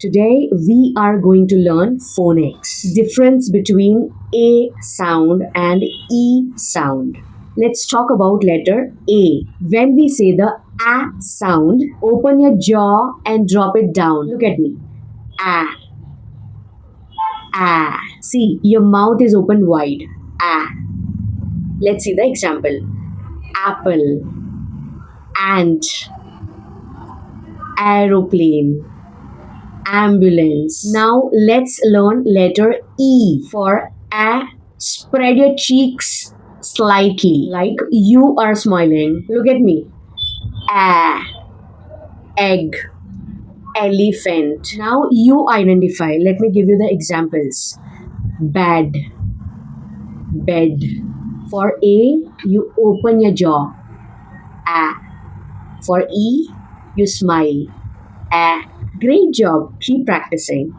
Today we are going to learn phonics, difference between A sound and E sound. Let's talk about letter A. When we say the A sound, open your jaw and drop it down. Look at me. A, A. See, your mouth is open wide. A. Let's see the example. Apple, ant, aeroplane, ambulance. Now let's learn letter E. For A, spread your cheeks slightly like you are smiling. Look at me. A, egg, elephant. Now you identify. Let me give you the examples. Bad, bed. For A, you open your jaw. A. For E, you smile. A. Great job. Keep practicing.